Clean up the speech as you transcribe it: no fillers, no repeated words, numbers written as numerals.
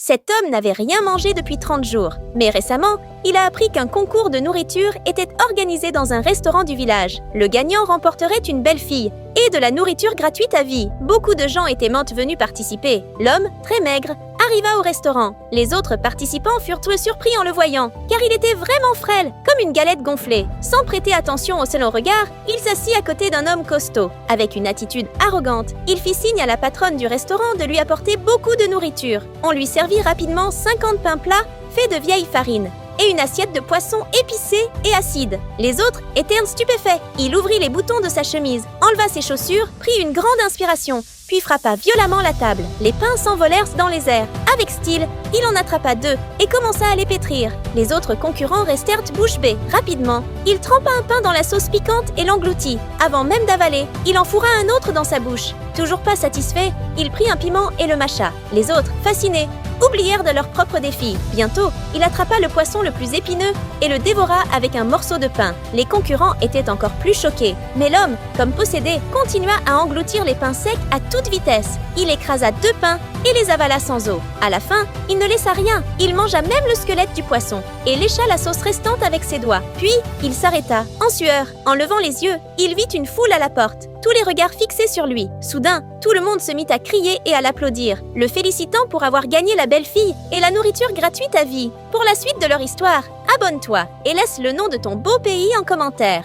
Cet homme n'avait rien mangé depuis 30 jours. Mais récemment, il a appris qu'un concours de nourriture était organisé dans un restaurant du village. Le gagnant remporterait une belle fille et de la nourriture gratuite à vie. Beaucoup de gens étaient venus participer. L'homme, très maigre, arriva au restaurant. Les autres participants furent tous surpris en le voyant, car il était vraiment frêle, comme une galette gonflée. Sans prêter attention au seul regard, il s'assit à côté d'un homme costaud. Avec une attitude arrogante, il fit signe à la patronne du restaurant de lui apporter beaucoup de nourriture. On lui servit rapidement 50 pains plats faits de vieille farine et une assiette de poisson épicé et acide. Les autres étaient stupéfaits. Il ouvrit les boutons de sa chemise, enleva ses chaussures, prit une grande inspiration, puis frappa violemment la table. Les pains s'envolèrent dans les airs. Avec style, il en attrapa 2 et commença à les pétrir. Les autres concurrents restèrent bouche bée. Rapidement, il trempa un pain dans la sauce piquante et l'engloutit. Avant même d'avaler, il en fourra un autre dans sa bouche. Toujours pas satisfait, il prit un piment et le mâcha. Les autres, fascinés, oublièrent de leur propre défi. Bientôt, il attrapa le poisson le plus épineux et le dévora avec un morceau de pain. Les concurrents étaient encore plus choqués. Mais l'homme, comme possédé, continua à engloutir les pains secs à toute vitesse. Il écrasa 2 pains et les avala sans eau. À la fin, il ne laissa rien. Il mangea même le squelette du poisson et lécha la sauce restante avec ses doigts. Puis, il s'arrêta, en sueur. En levant les yeux, il vit une foule à la porte. Tous les regards fixés sur lui. Soudain, tout le monde se mit à crier et à l'applaudir, le félicitant pour avoir gagné la belle fille et la nourriture gratuite à vie. Pour la suite de leur histoire, abonne-toi et laisse le nom de ton beau pays en commentaire.